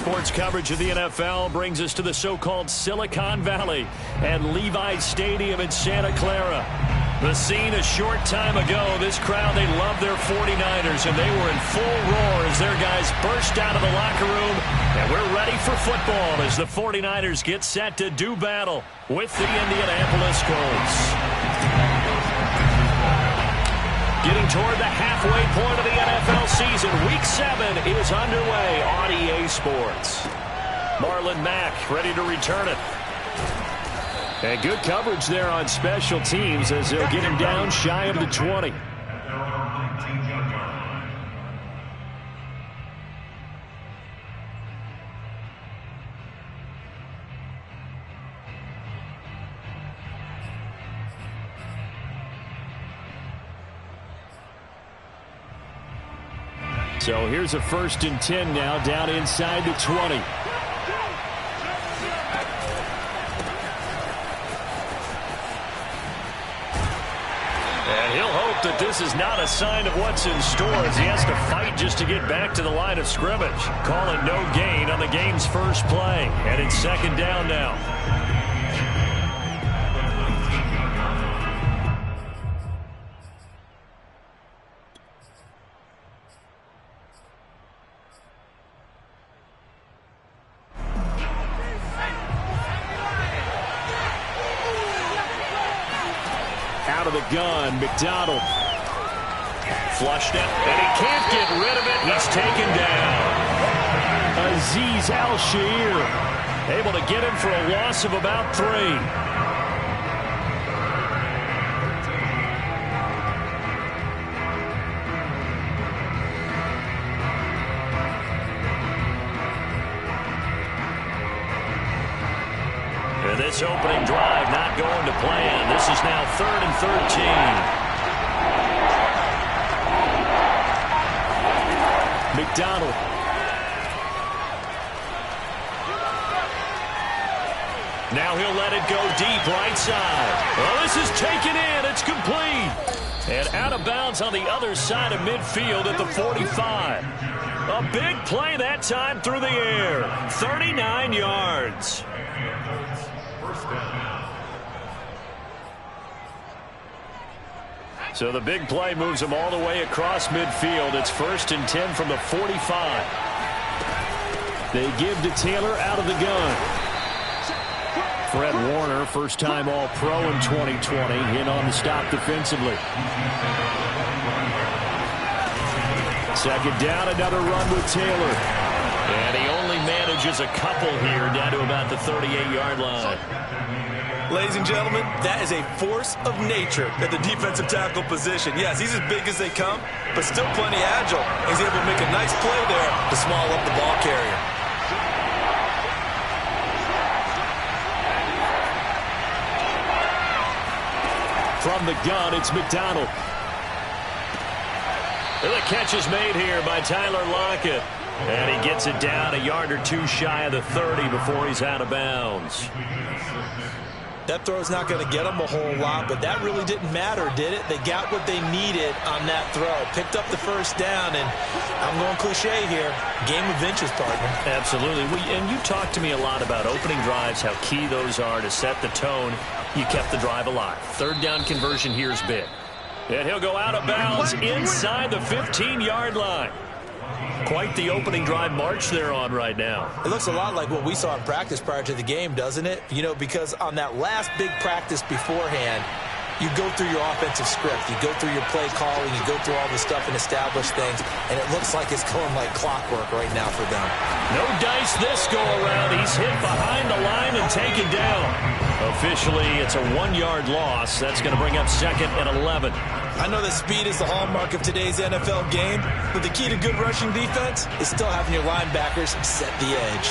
sports coverage of the NFL brings us to the so-called Silicon Valley and Levi Stadium in Santa Clara. The scene a short time ago, this crowd, they love their 49ers, and they were in full roar as their guys burst out of the locker room. And we're ready for football as the 49ers get set to do battle with the Indianapolis Colts. Getting toward the halfway point of the NFL season, Week 7 is underway on EA Sports. Marlon Mack ready to return it. And good coverage there on special teams as they'll get him down shy of the 20. So here's a 1st and 10 now, down inside the 20. And he'll hope that this is not a sign of what's in store as he has to fight just to get back to the line of scrimmage. Calling no gain on the game's first play. And it's 2nd down now. Out of the gun, McDonald. Flushed it, and he can't get rid of it. He's taken down. Azeez Al-Shaair able to get him for a loss of about 3. This opening drive not going to plan. This is now 3rd and 13. McDonald. Now he'll let it go deep right side. Well, this is taken in. It's complete. And out of bounds on the other side of midfield at the 45. A big play that time through the air. 39 yards. So the big play moves him all the way across midfield. It's 1st and 10 from the 45. They give to Taylor out of the gun. Fred Warner, first-time All-Pro in 2020, in on the stop defensively. 2nd down, another run with Taylor. And he only manages a couple here down to about the 38-yard line. Ladies and gentlemen, that is a force of nature at the defensive tackle position. Yes, he's as big as they come, but still plenty agile. He's able to make a nice play there to swallow up the ball carrier. From the gun, it's McDonald. And the catch is made here by Tyler Lockett. And he gets it down a yard or 2 shy of the 30 before he's out of bounds. That throw's not going to get them a whole lot, but that really didn't matter, did it? They got what they needed on that throw. Picked up the 1st down, and I'm going cliche here. Game of inches, partner. Absolutely. And you talked to me a lot about opening drives, how key those are to set the tone. You kept the drive alive. 3rd down conversion here is big. And he'll go out of bounds inside the 15-yard line. Quite the opening drive march they're on right now. It looks a lot like what we saw in practice prior to the game, doesn't it? You know, because on that last big practice beforehand, you go through your offensive script. You go through your play calling. You go through all the stuff and establish things. And it looks like it's going like clockwork right now for them. No dice this go-around. He's hit behind the line and taken down. Officially, it's a 1-yard loss. That's going to bring up 2nd and 11. I know that speed is the hallmark of today's NFL game, but the key to good rushing defense is still having your linebackers set the edge.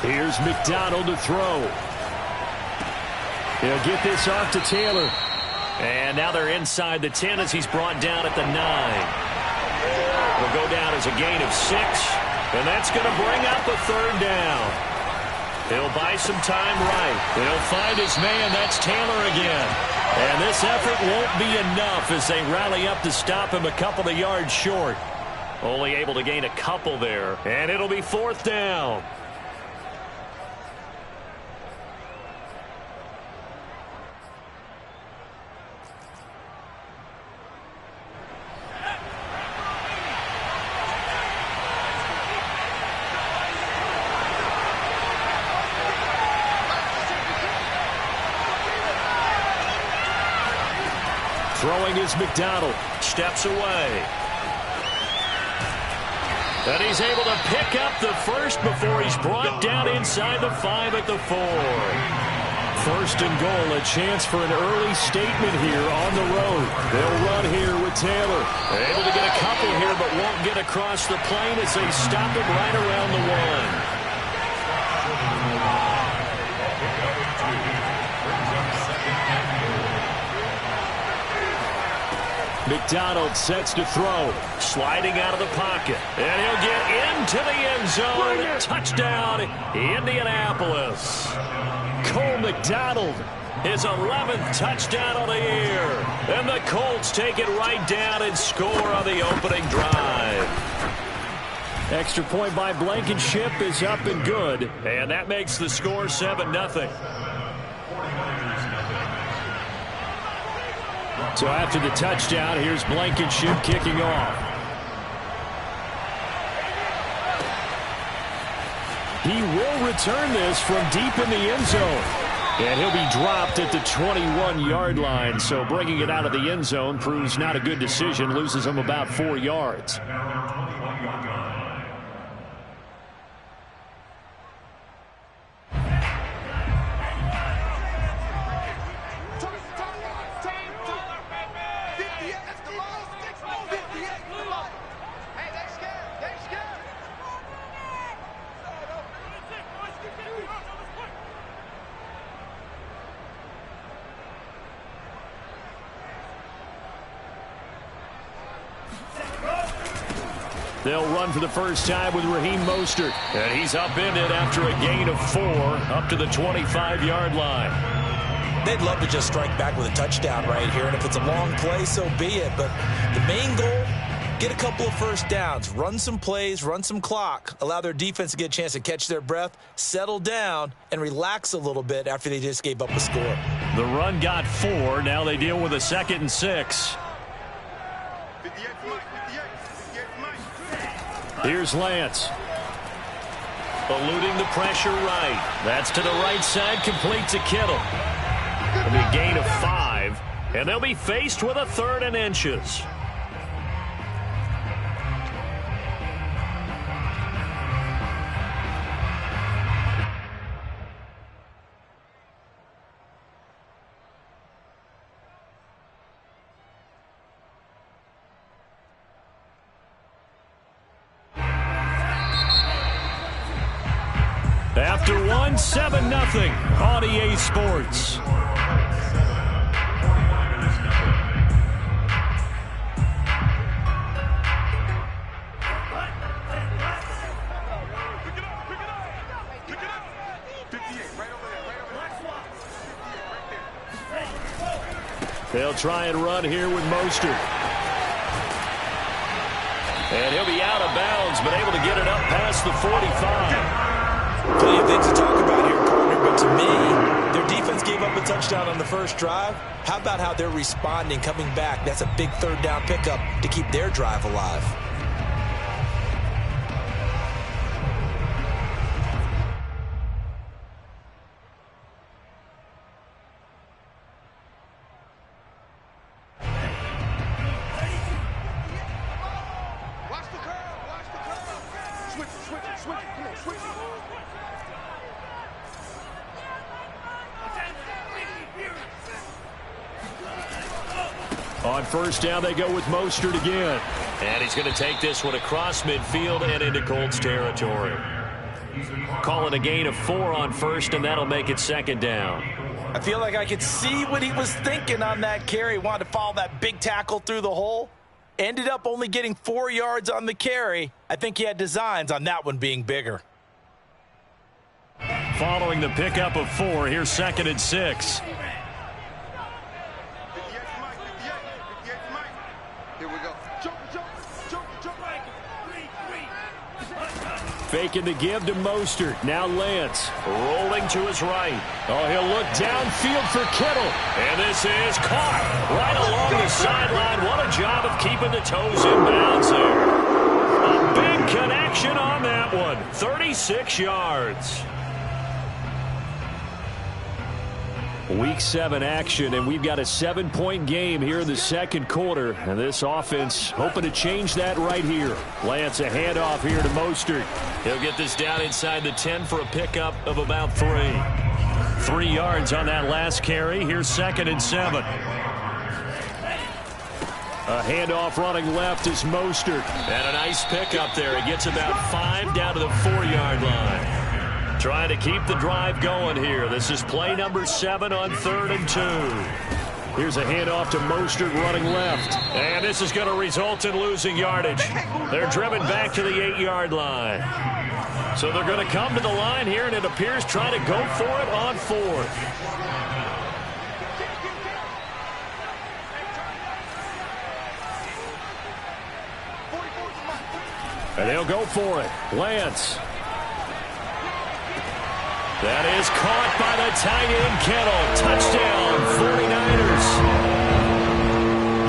Here's McDonald to throw. He'll get this off to Taylor. And now they're inside the 10 as he's brought down at the 9. Will go down as a gain of 6. And that's going to bring up a 3rd down. He'll buy some time right. He'll find his man. That's Taylor again. And this effort won't be enough as they rally up to stop him a couple of yards short. Only able to gain a couple there, and it'll be fourth down. Throwing is McDonald. Steps away. And he's able to pick up the first before he's brought down inside the 5 at the 4. First and goal, a chance for an early statement here on the road. They'll run here with Taylor. Able to get a couple here, but won't get across the plane as they stop him right around the 1. McDonald sets to throw. Sliding out of the pocket. And he'll get into the end zone. Touchdown, Indianapolis. Cole McDonald, his 11th touchdown of the year. And the Colts take it right down and score on the opening drive. Extra point by Blankenship is up and good. And that makes the score 7-0. So after the touchdown, here's Blankenship kicking off. He will return this from deep in the end zone. And he'll be dropped at the 21-yard line. So bringing it out of the end zone proves not a good decision. Loses him about 4 yards. They'll run for the first time with Raheem Mostert. And he's upended after a gain of 4 up to the 25-yard line. They'd love to just strike back with a touchdown right here. And if it's a long play, so be it. But the main goal, get a couple of first downs. Run some plays, run some clock. Allow their defense to get a chance to catch their breath, settle down, and relax a little bit after they just gave up a score. The run got 4. Now they deal with a 2nd and 6. Here's Lance. Eluding the pressure right. That's to the right side, complete to Kittle. It'll be a gain of 5, and they'll be faced with a 3rd and inches. After 1, 7-0 on EA Sports. They'll try and run here with Mostert. And he'll be out of bounds, but able to get it up past the 45. Plenty of things to talk about here, partner, but to me, their defense gave up a touchdown on the first drive. How about how they're responding, coming back? That's a big 3rd down pickup to keep their drive alive. On first down, they go with Mostert again. And he's going to take this one across midfield and into Colts territory. Calling a gain of 4 on first, and that'll make it 2nd down. I feel like I could see what he was thinking on that carry. Wanted to follow that big tackle through the hole. Ended up only getting 4 yards on the carry. I think he had designs on that one being bigger. Following the pickup of 4, here's 2nd and 6. we go. Jump, jump, jump, jump. Faking the give to Mostert. Now Lance rolling to his right. Oh, he'll look downfield for Kittle. And this is caught right along the sideline. What a job of keeping the toes in bounds there. A big connection on that one. 36 yards. Week 7 action, and we've got a 7-point game here in the second quarter. And this offense hoping to change that right here. Lance, a handoff here to Mostert. He'll get this down inside the 10 for a pickup of about 3. 3 yards on that last carry. Here's 2nd and 7. A handoff running left is Mostert. And a nice pickup there. He gets about 5 down to the 4-yard line. Trying to keep the drive going here. This is play number 7 on 3rd and 2. Here's a handoff to Mostert running left. And this is going to result in losing yardage. They're driven back to the 8-yard line. So they're going to come to the line here, and it appears trying to go for it on 4th. And they'll go for it. Lance. That is caught by the tight end, Kittle. Touchdown, 49ers.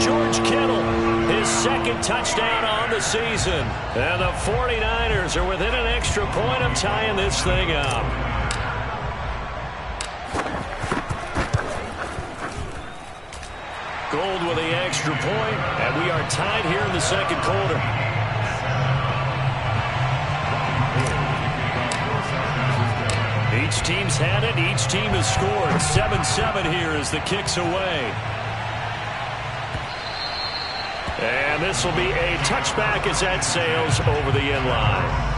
George Kittle, his 2nd touchdown on the season. And the 49ers are within an extra point of tying this thing up. Gold with the extra point, and we are tied here in the second quarter. Each team's had it. Each team has scored. 7-7 here as the kick's away. And this will be a touchback as that sails over the end line.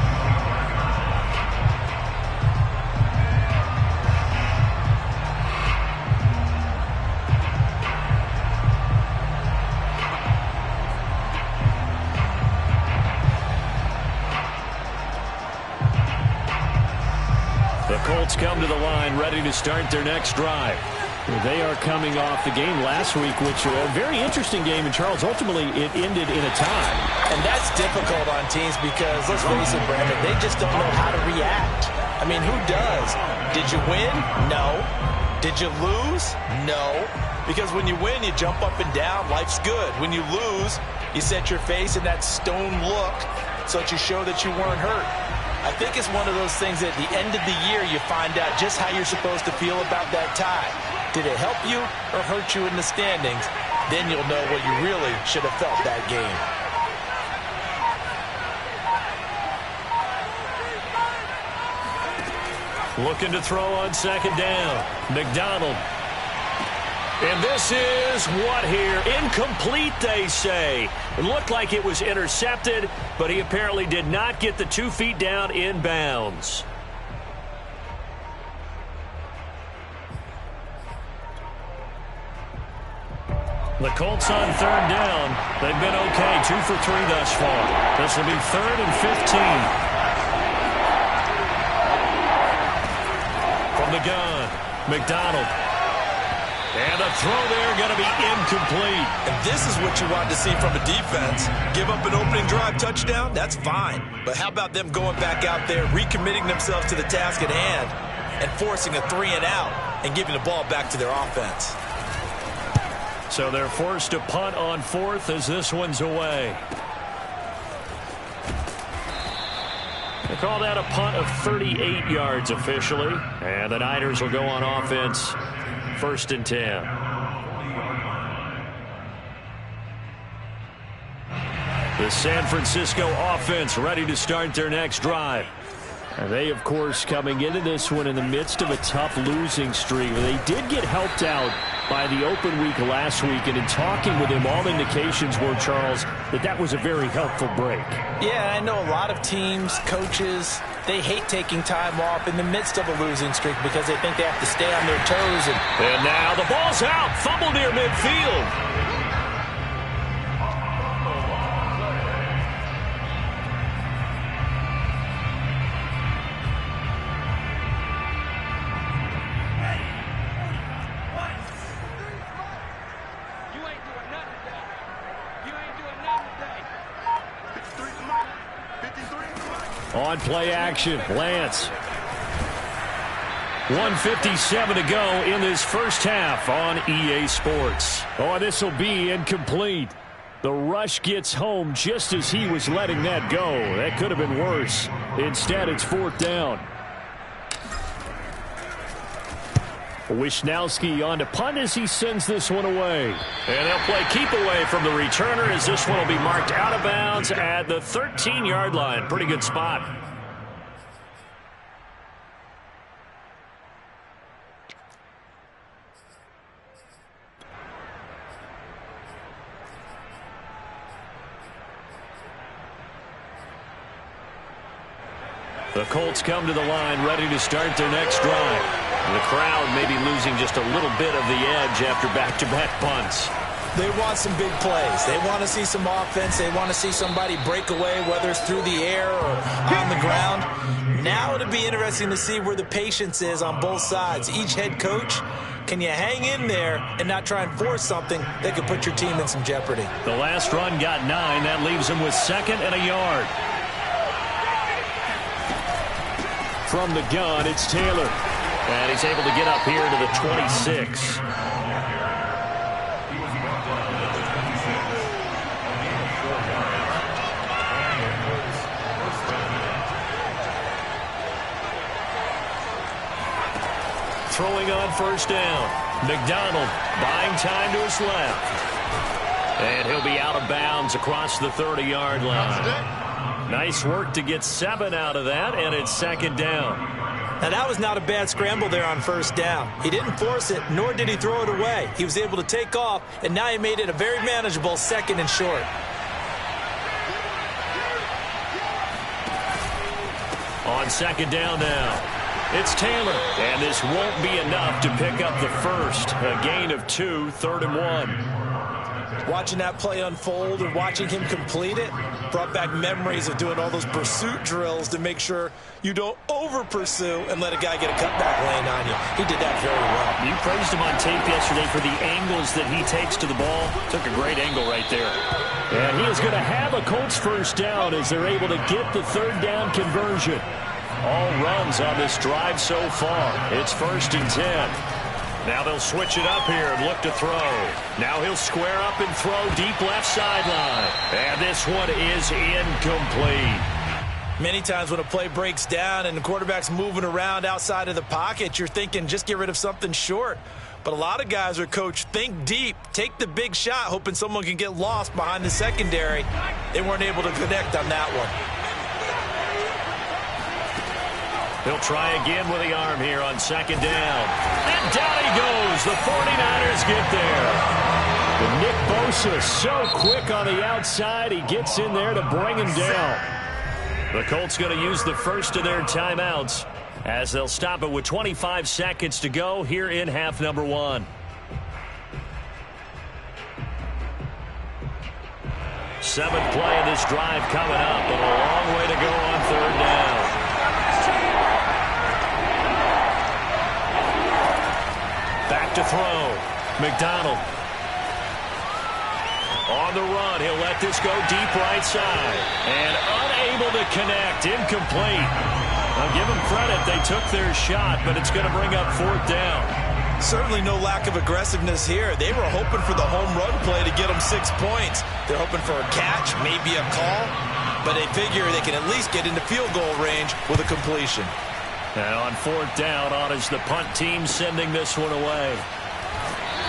Colts come to the line ready to start their next drive. They are coming off the game last week, which was a very interesting game, and Charles, ultimately it ended in a tie. And that's difficult on teams because, let's face it, Brandon, they just don't know how to react. I mean, who does? Did you win? No. Did you lose? No. Because when you win, you jump up and down. Life's good. When you lose, you set your face in that stone look so that you show that you weren't hurt. I think it's one of those things at the end of the year you find out just how you're supposed to feel about that tie. Did it help you or hurt you in the standings? Then you'll know what you really should have felt that game. Looking to throw on 2nd down. McDonald. And this is what here? Incomplete, they say. It looked like it was intercepted, but he apparently did not get the 2 feet down in bounds. The Colts on 3rd down. They've been okay. 2 for 3 thus far. This will be 3rd and 15. From the gun, McDonald. And the throw there going to be incomplete. And this is what you want to see from a defense. Give up an opening drive touchdown, that's fine. But how about them going back out there, recommitting themselves to the task at hand, and forcing a 3 and out, and giving the ball back to their offense. So they're forced to punt on 4th as this one's away. They call that a punt of 38 yards officially. And the Niners will go on offense. 1st and 10. The San Francisco offense ready to start their next drive. And they, of course, coming into this one in the midst of a tough losing streak. They did get helped out by the open week last week, and in talking with him, all indications were, Charles, that was a very helpful break. Yeah, I know a lot of teams, coaches, they hate taking time off in the midst of a losing streak because they think they have to stay on their toes. And now the ball's out. Fumble near midfield. On play action, Lance. 1:57 to go in this first half on EA Sports. Oh, this will be incomplete. The rush gets home just as he was letting that go. That could have been worse. Instead, it's 4th down. Wisnowski on to punt as he sends this one away. And they'll play keep away from the returner as this one will be marked out of bounds at the 13-yard line. Pretty good spot. The Colts come to the line ready to start their next drive. The crowd may be losing just a little bit of the edge after back-to-back punts. They want some big plays. They want to see some offense. They want to see somebody break away, whether it's through the air or on the ground. Now it'll be interesting to see where the patience is on both sides. Each head coach, can you hang in there and not try and force something that could put your team in some jeopardy? The last run got 9. That leaves them with 2nd and a yard. From the gun, it's Taylor. And he's able to get up here to the 26. Throwing on 1st down. McDonald buying time to his left. And he'll be out of bounds across the 30-yard line. Nice work to get 7 out of that, and it's 2nd down. Now, that was not a bad scramble there on 1st down. He didn't force it, nor did he throw it away. He was able to take off, and now he made it a very manageable 2nd and short. On 2nd down now, it's Taylor, and this won't be enough to pick up the first. A gain of 2, 3rd and 1. Watching that play unfold and watching him complete it brought back memories of doing all those pursuit drills to make sure you don't over-pursue and let a guy get a cutback lane on you. He did that very well. You praised him on tape yesterday for the angles that he takes to the ball. Took a great angle right there. And he is going to have a Colts 1st down as they're able to get the 3rd down conversion. All runs on this drive so far. It's 1st and 10. Now they'll switch it up here and look to throw. Now he'll square up and throw deep left sideline. And this one is incomplete. Many times when a play breaks down and the quarterback's moving around outside of the pocket, you're thinking just get rid of something short. But a lot of guys are coached, think deep, take the big shot, hoping someone can get lost behind the secondary. They weren't able to connect on that one. He'll try again with the arm here on 2nd down. And down he goes. The 49ers get there. But Nick Bosa so quick on the outside. He gets in there to bring him down. The Colts going to use the first of their timeouts as they'll stop it with 25 seconds to go here in half number 1. 7th play of this drive coming up, and a long way to go on 3rd down. Back to throw. McDonald. On the run, he'll let this go deep right side. And unable to connect. Incomplete. I'll give them credit. They took their shot, but it's going to bring up 4th down. Certainly no lack of aggressiveness here. They were hoping for the home run play to get them 6 points. They're hoping for a catch, maybe a call, but they figure they can at least get into field goal range with a completion. And on 4th down, on is the punt team sending this one away.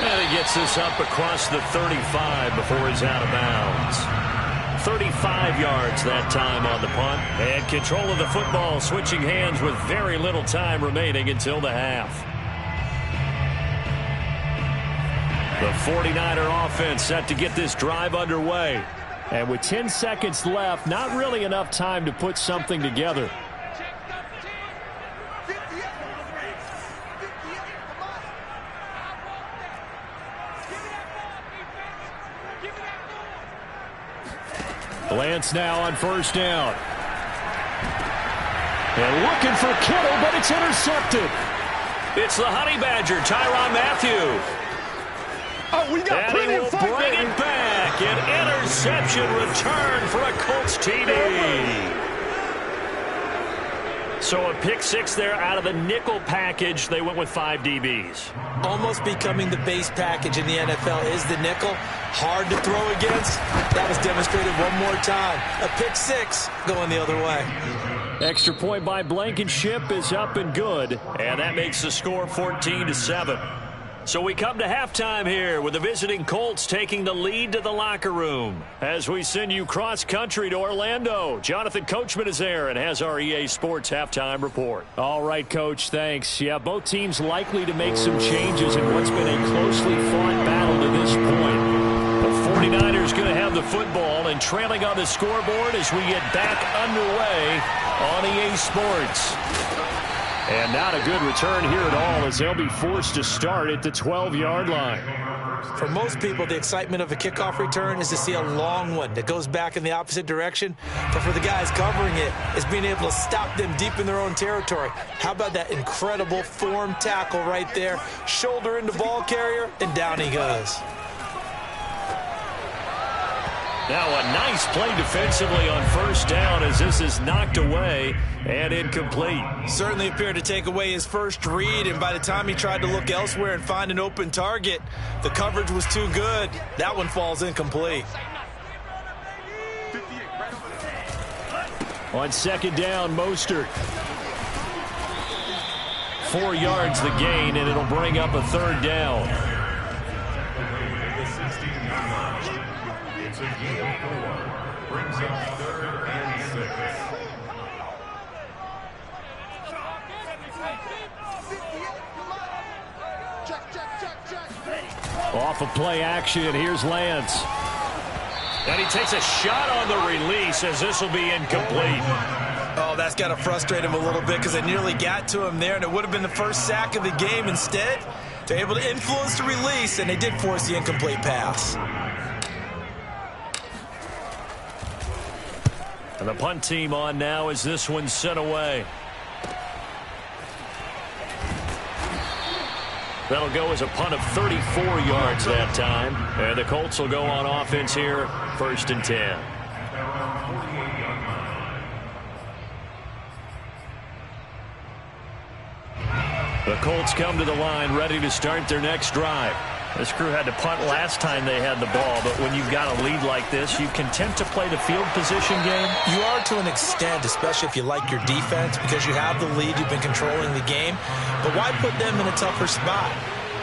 And he gets this up across the 35 before he's out of bounds. 35 yards that time on the punt. And control of the football switching hands with very little time remaining until the half. The 49er offense set to get this drive underway. And with 10 seconds left, not really enough time to put something together. Lance now on 1st down. And looking for Kittle, but it's intercepted. It's the Honey Badger, Tyrann Mathieu. Oh, we got and he will bring it back. An interception return for a Colts TD. So a pick six there out of the nickel package. They went with 5 DBs. Almost becoming the base package in the NFL is the nickel. Hard to throw against. That was demonstrated one more time. A pick six going the other way. Extra point by Blankenship is up and good. And that makes the score 14-7. So we come to halftime here with the visiting Colts taking the lead to the locker room. As we send you cross-country to Orlando, Jonathan Coachman is there and has our EA Sports halftime report. All right, Coach, thanks. Yeah, both teams likely to make some changes in what's been a closely fought battle to this point. The 49ers going to have the football and trailing on the scoreboard as we get back underway on EA Sports. And not a good return here at all as they'll be forced to start at the 12-yard line. For most people, the excitement of a kickoff return is to see a long one that goes back in the opposite direction. But for the guys covering it, it's being able to stop them deep in their own territory. How about that incredible form tackle right there? Shoulder into ball carrier, and down he goes. Now a nice play defensively on first down as this is knocked away and incomplete. Certainly appeared to take away his first read, and by the time he tried to look elsewhere and find an open target, the coverage was too good. That one falls incomplete. On second down, Mostert. 4 yards the gain, and it'll bring up a third down. Brings up 3rd and 6. Off of play action, here's Lance. And he takes a shot on the release as this will be incomplete. Oh, that's got to frustrate him a little bit because they nearly got to him there, and it would have been the first sack of the game. Instead, they're able to influence the release, and they did force the incomplete pass. And the punt team on now as this one's sent away. That'll go as a punt of 34 yards that time. And the Colts will go on offense here, 1st and 10. The Colts come to the line ready to start their next drive. This crew had to punt last time they had the ball, but when you've got a lead like this, you content to play the field position game? You are to an extent, especially if you like your defense, because you have the lead, you've been controlling the game. But why put them in a tougher spot?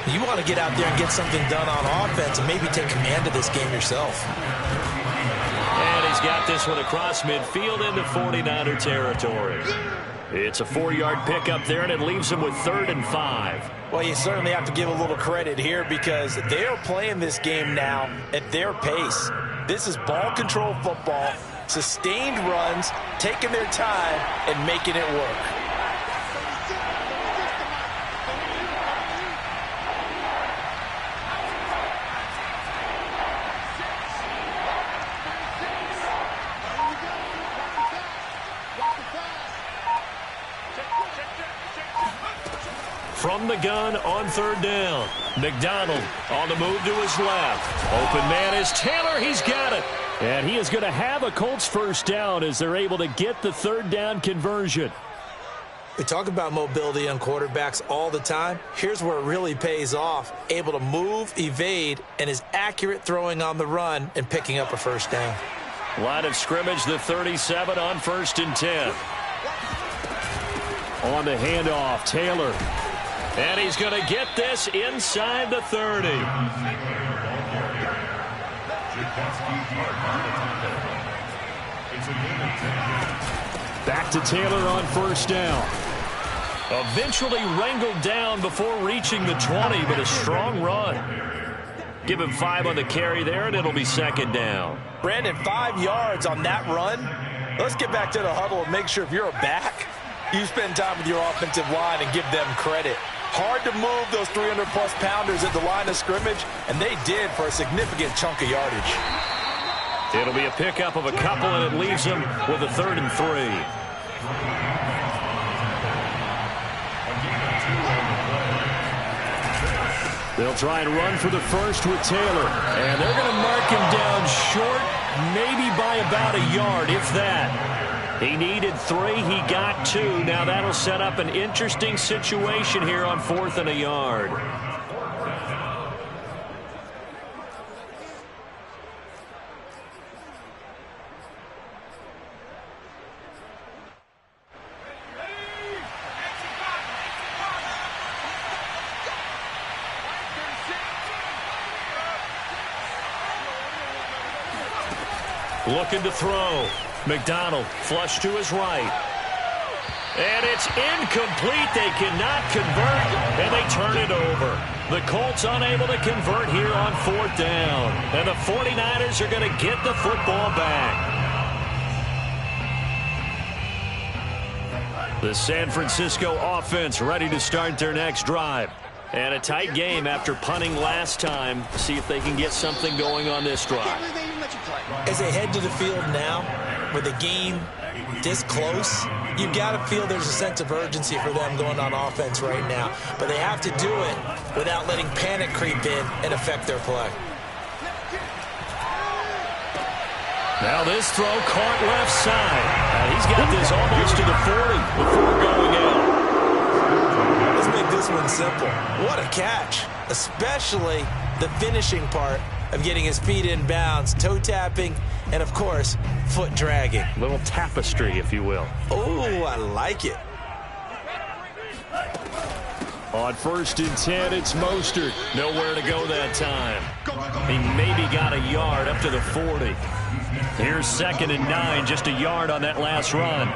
You want to get out there and get something done on offense and maybe take command of this game yourself. And he's got this one across midfield into 49er territory. It's a 4-yard pickup there, and it leaves him with 3rd and 5. Well, you certainly have to give a little credit here because they are playing this game now at their pace. This is ball control football, sustained runs, taking their time, and making it work. From the gun on 3rd down. McDonald on the move to his left. Open man is Taylor. He's got it. And he is going to have a Colts first down as they're able to get the 3rd down conversion. We talk about mobility on quarterbacks all the time. Here's where it really pays off. Able to move, evade, and is accurate throwing on the run and picking up a first down. Line of scrimmage, the 37 on 1st and 10. On the handoff, Taylor. And he's going to get this inside the 30. Back to Taylor on 1st down. Eventually wrangled down before reaching the 20, but a strong run. Give him 5 on the carry there, and it'll be 2nd down. Brandon, 5 yards on that run. Let's get back to the huddle and make sure if you're a back, you spend time with your offensive line and give them credit. Hard to move those 300-plus pounders at the line of scrimmage, and they did for a significant chunk of yardage. It'll be a pickup of a couple, and it leaves them with a 3rd and 3. They'll try and run for the first with Taylor, and they're going to mark him down short, maybe by about a yard, if that. He needed 3. He got 2. Now that'll set up an interesting situation here on 4th and a yard. Looking to throw. McDonald flush to his right. And it's incomplete. They cannot convert, and they turn it over. The Colts unable to convert here on 4th down. And the 49ers are going to get the football back. The San Francisco offense ready to start their next drive. And a tight game after punting last time. See if they can get something going on this drive. As they head to the field now, with the game this close, you've got to feel there's a sense of urgency for them going on offense right now. But they have to do it without letting panic creep in and affect their play. Now this throw caught left side. He's got this almost to the 40 before going out. Let's make this one simple. What a catch, especially the finishing part of getting his feet in bounds, toe tapping, and of course, foot dragging. Little tapestry, if you will. Oh, I like it. On 1st and 10, it's Mostert. Nowhere to go that time. He maybe got a yard up to the 40. Here's 2nd and 9, just a yard on that last run.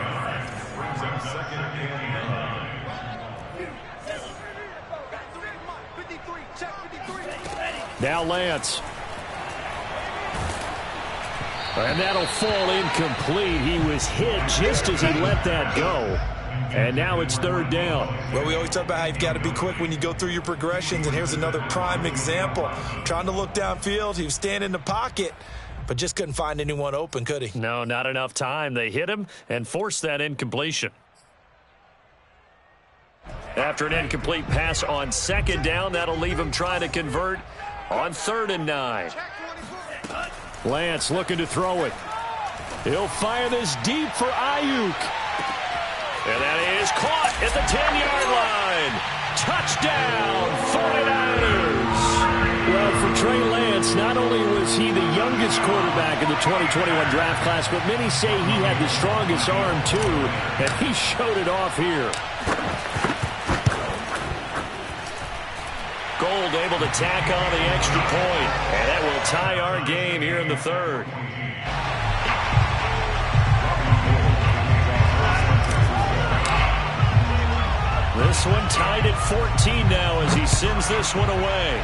Now Lance. And that'll fall incomplete. He was hit just as he let that go. And now it's 3rd down. Well, we always talk about how you've got to be quick when you go through your progressions, and here's another prime example. Trying to look downfield, he was standing in the pocket, but just couldn't find anyone open, could he? No, not enough time. They hit him and forced that incompletion. After an incomplete pass on 2nd down, that'll leave him trying to convert on 3rd and 9. Lance looking to throw it. He'll fire this deep for Ayuk. And that is caught at the 10-yard line. Touchdown, 49ers. Well, for Trey Lance, not only was he the youngest quarterback in the 2021 draft class, but many say he had the strongest arm, too, and he showed it off here. Gold able to tack on the extra point, and that will tie our game here in the 3rd. This one tied at 14 now as he sends this one away.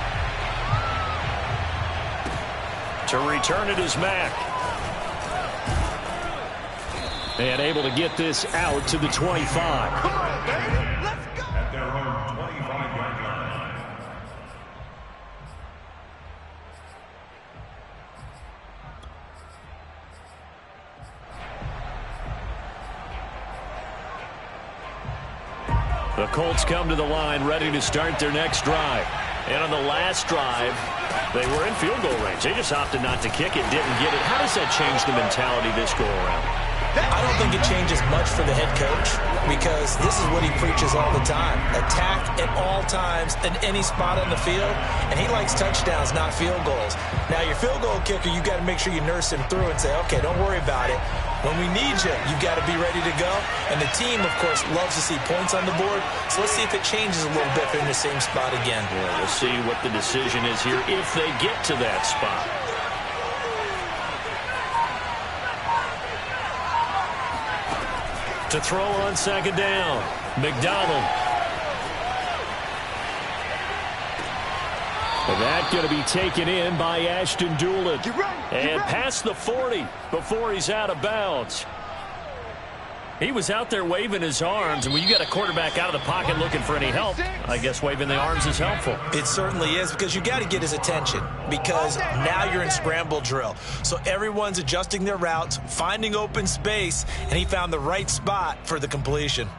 To return it is Mack. And able to get this out to the 25. Come on, baby. Let's go. At their own 25-yard line. The Colts come to the line ready to start their next drive. And on the last drive, they were in field goal range. They just opted not to kick it, didn't get it. How does that change the mentality this go around? I don't think it changes much for the head coach because this is what he preaches all the time. Attack at all times in any spot on the field, and he likes touchdowns, not field goals. Now, your field goal kicker, you got to make sure you nurse him through and say, okay, don't worry about it. When we need you, you've got to be ready to go. And the team, of course, loves to see points on the board. So let's see if it changes a little bit if they're in the same spot again. Yeah, we'll see what the decision is here if they get to that spot. To throw on 2nd down, McDonald. And that's going to be taken in by Ashton Doolin. And past the 40 before he's out of bounds. He was out there waving his arms, and when you got a quarterback out of the pocket looking for any help, I guess waving the arms is helpful. It certainly is, because you got to get his attention, because now you're in scramble drill. So everyone's adjusting their routes, finding open space, and he found the right spot for the completion.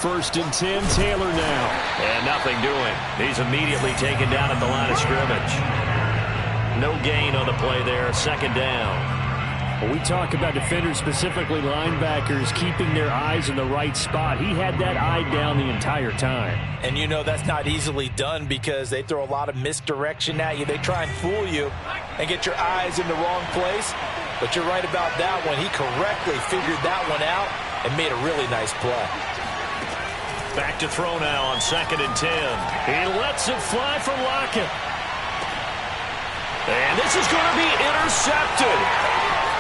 1st and 10, Taylor now. And nothing doing. He's immediately taken down at the line of scrimmage. No gain on the play there, 2nd down. When we talk about defenders, specifically linebackers, keeping their eyes in the right spot, he had that eye down the entire time. And you know that's not easily done because they throw a lot of misdirection at you. They try and fool you and get your eyes in the wrong place. But you're right about that one. He correctly figured that one out and made a really nice play. Back to throw now on 2nd and 10. He lets it fly from Lockett. And this is going to be intercepted.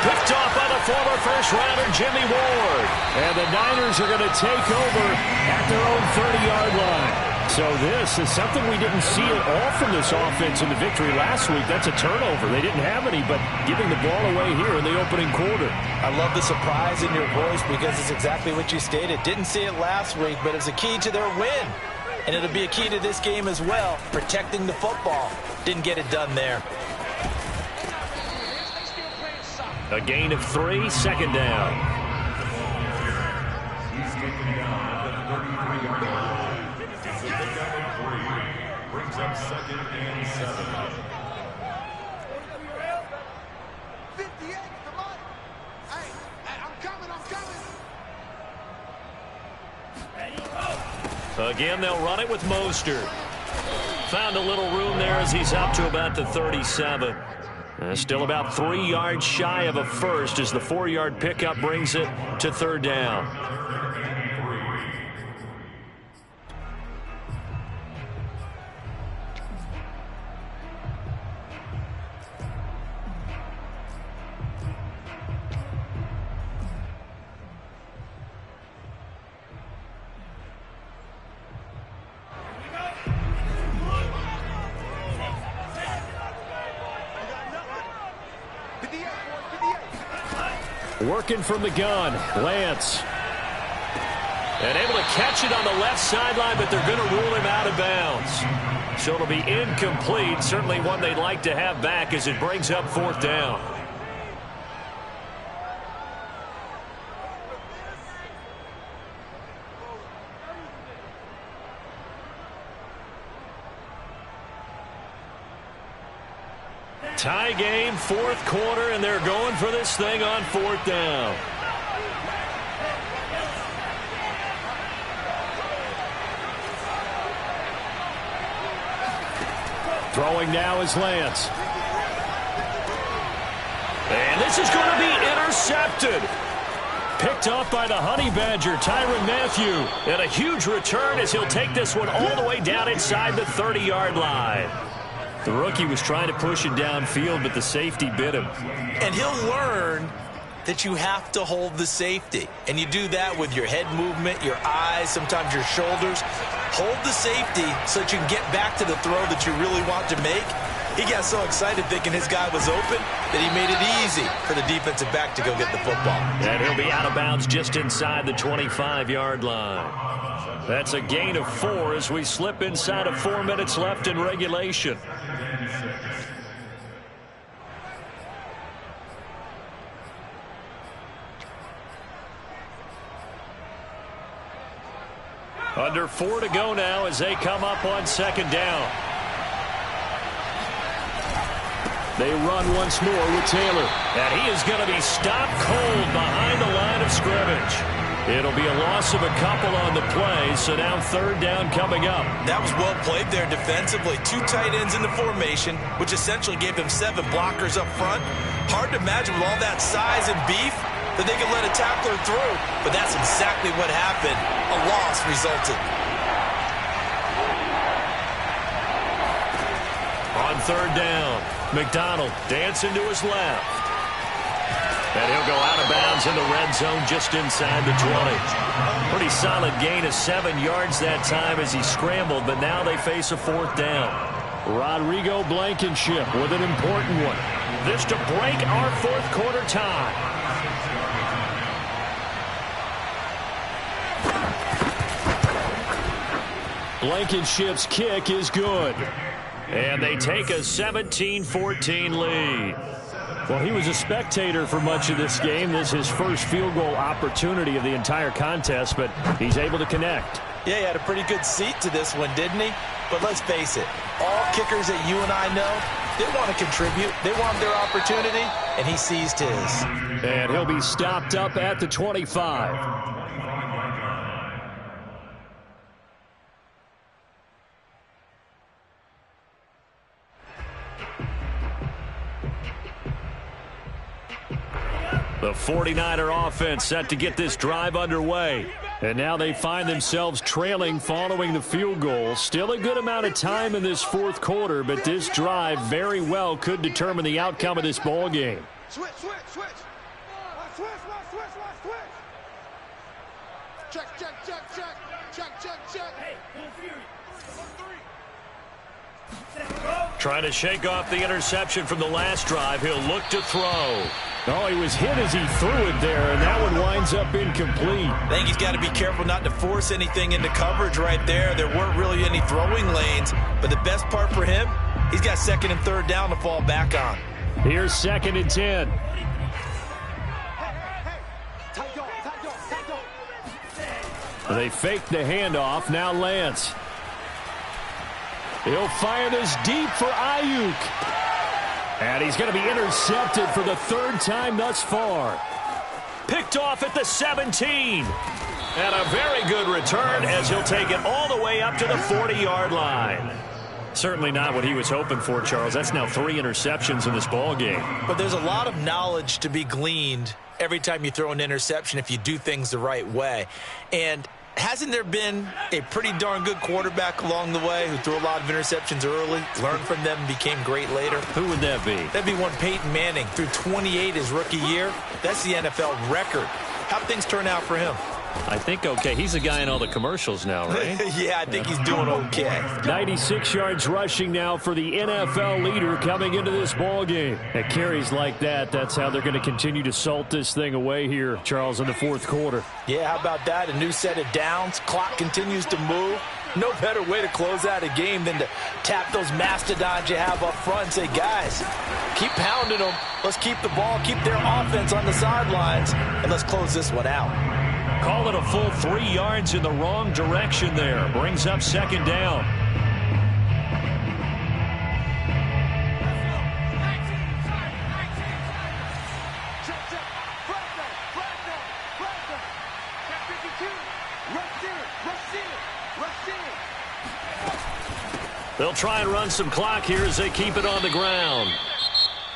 Picked off by the former first-rounder Jimmy Ward. And the Niners are going to take over at their own 30-yard line. So this is something we didn't see at all from this offense in the victory last week. That's a turnover. They didn't have any, but giving the ball away here in the opening quarter. I love the surprise in your voice because it's exactly what you stated. Didn't see it last week, but it's a key to their win. And it'll be a key to this game as well, protecting the football. Didn't get it done there. A gain of 3, 2nd down. He's taken down at the 33-yard line. It's a pickup of 3. Brings up 2nd and 7. 58, come on. Hey, I'm coming. Again, they'll run it with Mostert. Found a little room there as he's up to about the 37. Still about 3 yards shy of a first as the 4-yard pickup brings it to 3rd down. Working from the gun, Lance. And able to catch it on the left sideline, but they're going to rule him out of bounds. So it'll be incomplete. Certainly one they'd like to have back as it brings up 4th down. Tie game, 4th quarter, and they're going for this thing on 4th down. Throwing now is Lance. And this is going to be intercepted. Picked off by the Honey Badger, Tyrann Mathieu. And a huge return as he'll take this one all the way down inside the 30-yard line. The rookie was trying to push it downfield, but the safety bit him. And he'll learn that you have to hold the safety. And you do that with your head movement, your eyes, sometimes your shoulders. Hold the safety so that you can get back to the throw that you really want to make. He got so excited thinking his guy was open that he made it easy for the defensive back to go get the football. And he'll be out of bounds just inside the 25-yard line. That's a gain of 4 as we slip inside of 4 minutes left in regulation. Under 4 to go now as they come up on 2nd down. They run once more with Taylor. And he is going to be stopped cold behind the line of scrimmage. It'll be a loss of a couple on the play, so now 3rd down coming up. That was well played there defensively. 2 tight ends in the formation, which essentially gave them 7 blockers up front. Hard to imagine with all that size and beef that they could let a tackler through, but that's exactly what happened. A loss resulted. On 3rd down, McDonald dancing to his left. And he'll go out of bounds in the red zone just inside the 20. Pretty solid gain of 7 yards that time as he scrambled, but now they face a 4th down. Rodrigo Blankenship with an important one. This to break our 4th quarter tie. Blankenship's kick is good. And they take a 17-14 lead. Well, he was a spectator for much of this game. This is his first field goal opportunity of the entire contest, but he's able to connect. Yeah, he had a pretty good seat to this one, didn't he? But let's face it, all kickers that you and I know, they want to contribute. They want their opportunity, and he seized his. And he'll be stopped up at the 25. The 49er offense set to get this drive underway. And now they find themselves trailing following the field goal. Still a good amount of time in this fourth quarter, but this drive very well could determine the outcome of this ball game. Switch. Check. Hey, Trying to shake off the interception from the last drive. He'll look to throw. Oh, he was hit as he threw it there, and that one winds up incomplete. I think he's got to be careful not to force anything into coverage right there. There weren't really any throwing lanes, but the best part for him, he's got second and third down to fall back on. Here's 2nd and 10. They fake the handoff. Now Lance. He'll fire this deep for Ayuk. And he's going to be intercepted for the third time thus far. Picked off at the 17. And a very good return as he'll take it all the way up to the 40-yard line. Certainly not what he was hoping for, Charles. That's now 3 interceptions in this ball game. But there's a lot of knowledge to be gleaned every time you throw an interception if you do things the right way. And hasn't there been a pretty darn good quarterback along the way who threw a lot of interceptions early, learned from them, and became great later? Who would that be? That'd be one Peyton Manning. Threw 28 his rookie year. That's the NFL record. How'd things turn out for him? I think okay. He's the guy in all the commercials now, right? Yeah, I think he's doing okay. 96 yards rushing now for the NFL leader coming into this ball game. At carries like that, that's how they're going to continue to salt this thing away here, Charles, in the fourth quarter. Yeah, how about that? A new set of downs. Clock continues to move. No better way to close out a game than to tap those mastodons you have up front and say, guys, keep pounding them. Let's keep the ball, keep their offense on the sidelines, and let's close this one out. Call it a full 3 yards in the wrong direction there. Brings up 2nd down. They'll try and run some clock here as they keep it on the ground.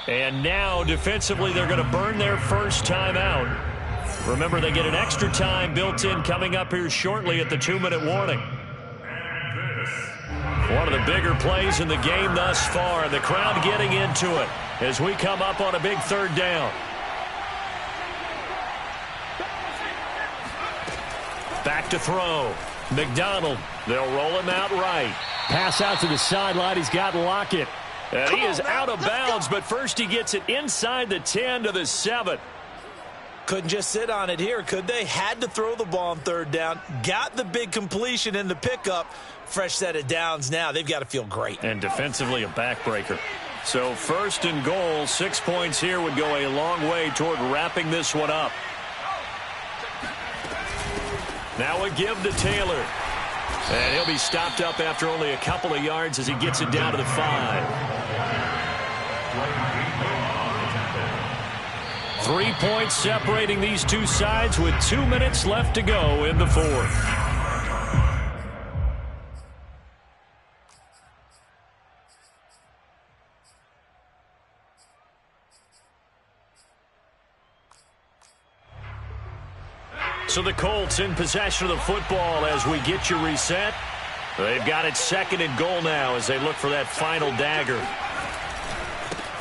And now defensively they're going to burn their first timeout. Remember, they get an extra time built in coming up here shortly at the 2-minute warning. One of the bigger plays in the game thus far. The crowd getting into it as we come up on a big 3rd down. Back to throw. McDonald. They'll roll him out right. Pass out to the sideline. He's got Lockett. And he is out of bounds, but first he gets it inside the 10 to the 7. Couldn't just sit on it here, could they? Had to throw the ball on 3rd down. Got the big completion in the pickup. Fresh set of downs now. They've got to feel great. And defensively a backbreaker. So 1st and goal, 6 points here would go a long way toward wrapping this one up. Now a give to Taylor. And he'll be stopped up after only a couple of yards as he gets it down to the 5. 3 points separating these two sides with 2 minutes left to go in the 4th. So the Colts in possession of the football as we get you reset. They've got it 2nd and goal now as they look for that final dagger.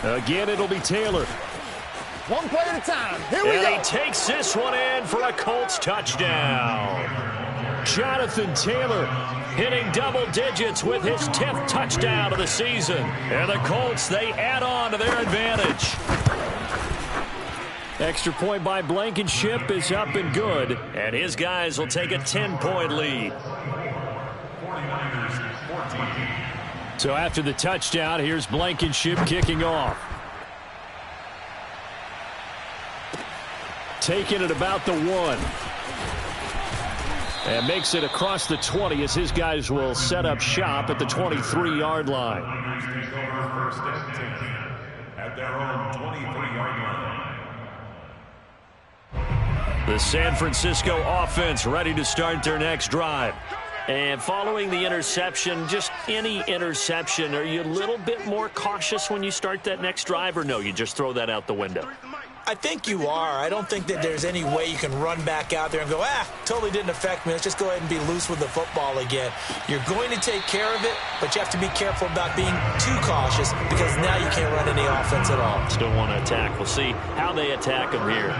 Again, it'll be Taylor. One play at a time. Here we go. And he takes this one in for a Colts touchdown. Jonathan Taylor hitting double digits with his 10th touchdown of the season. And the Colts, they add on to their advantage. Extra point by Blankenship is up and good. And his guys will take a 10-point lead. So after the touchdown, here's Blankenship kicking off. taken at about the 1. And makes it across the 20 as his guys will set up shop at the 23-yard line. Take over first and 10 at their own 23-yard line. The San Francisco offense ready to start their next drive. And following the interception, just any interception, are you a little bit more cautious when you start that next drive, or no, you just throw that out the window? I think you are. I don't think that there's any way you can run back out there and go, totally didn't affect me. Let's just go ahead and be loose with the football again. You're going to take care of it, but you have to be careful about being too cautious because now you can't run any offense at all. Still want to attack. We'll see how they attack them here.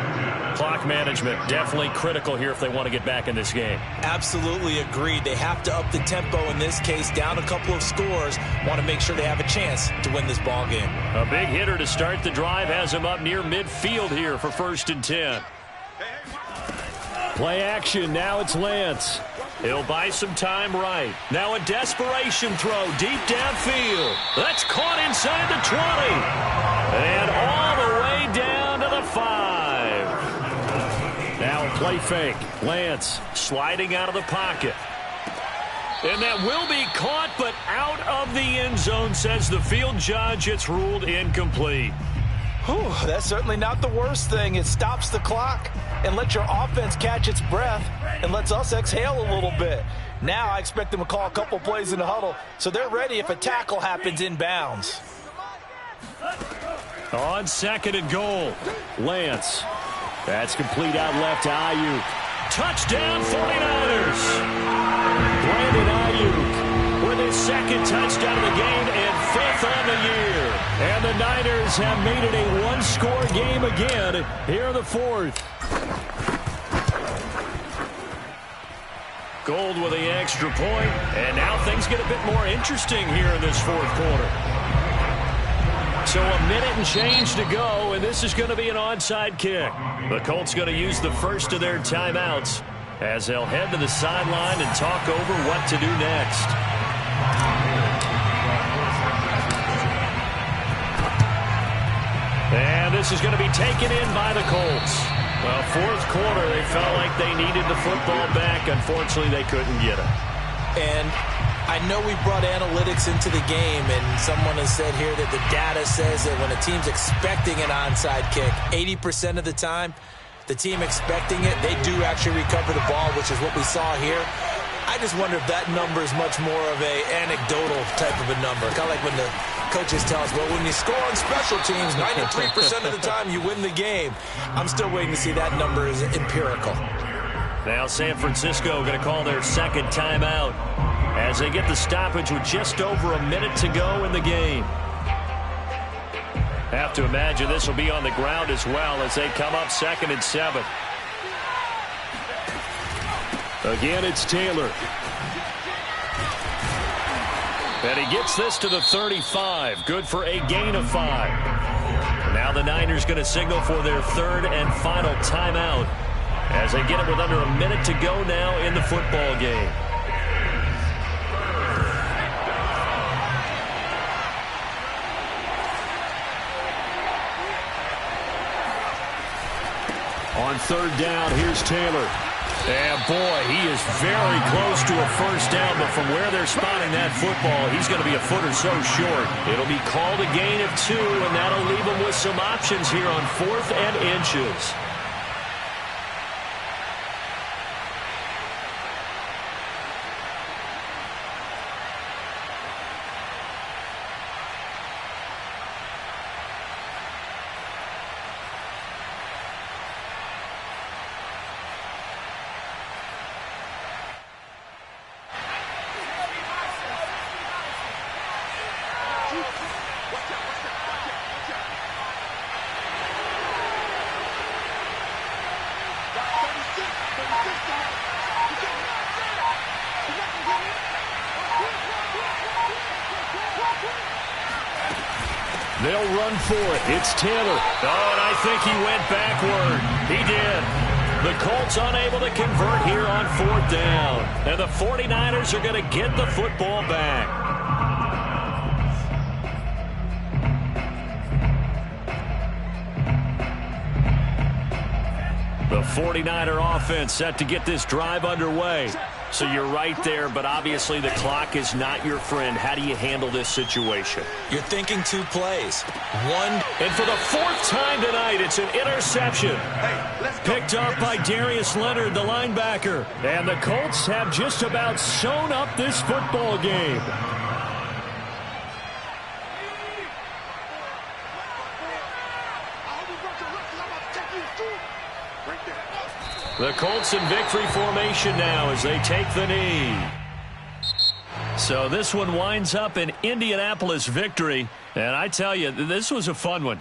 Clock management, definitely critical here if they want to get back in this game. Absolutely agreed. They have to up the tempo in this case, down a couple of scores. Want to make sure they have a chance to win this ball game. A big hitter to start the drive has him up near midfield here for 1st and 10. Play action. Now it's Lance. He'll buy some time right. Now a desperation throw deep downfield. That's caught inside the 20. And all the way down to the 5. Now a play fake. Lance sliding out of the pocket. And that will be caught, but out of the end zone, says the field judge. It's ruled incomplete. Whew, that's certainly not the worst thing. It stops the clock and lets your offense catch its breath and lets us exhale a little bit. Now I expect them to call a couple plays in the huddle so they're ready if a tackle happens inbounds. On 2nd and goal, Lance. That's complete out left to Ayuk. Touchdown 49ers. Brandon Ayuk with his 2nd touchdown of the game and 5th on the year. And the Niners have made it a one-score game again here in the 4th. Gold with the extra point, and now things get a bit more interesting here in this 4th quarter. So a minute and change to go, and this is going to be an onside kick. The Colts going to use the first of their timeouts as they'll head to the sideline and talk over what to do next. And this is going to be taken in by the Colts. Well, 4th quarter, they felt like they needed the football back. Unfortunately, they couldn't get it. And I know we brought analytics into the game, and someone has said here that the data says that when a team's expecting an onside kick, 80% of the time, the team expecting it, they do actually recover the ball, which is what we saw here. I just wonder if that number is much more of a anecdotal type of a number. Kind of like when the coaches tell us, well, when you score on special teams, 93% of the time you win the game. I'm still waiting to see that number is empirical. Now San Francisco going to call their 2nd timeout as they get the stoppage with just over a minute to go in the game. Have to imagine this will be on the ground as well as they come up 2nd and 7. Again, it's Taylor. And he gets this to the 35. Good for a gain of 5. Now the Niners going to signal for their 3rd and final timeout as they get it with under a minute to go now in the football game. On 3rd down, here's Taylor. And boy, he is very close to a 1st down, but from where they're spotting that football, he's going to be a foot or so short. It'll be called a gain of 2, and that'll leave him with some options here on 4th and inches. They'll run for it. It's Taylor. Oh, and I think he went backward. He did. The Colts unable to convert here on 4th down. And the 49ers are going to get the football back. The 49er offense set to get this drive underway. So you're right there, but obviously the clock is not your friend. How do you handle this situation? You're thinking 2 plays. One. And for the 4th time tonight, it's an interception. Picked up by Darius Leonard, the linebacker. And the Colts have just about sewn up this football game. The Colts in victory formation now as they take the knee. So this one winds up an Indianapolis victory. And I tell you, this was a fun one.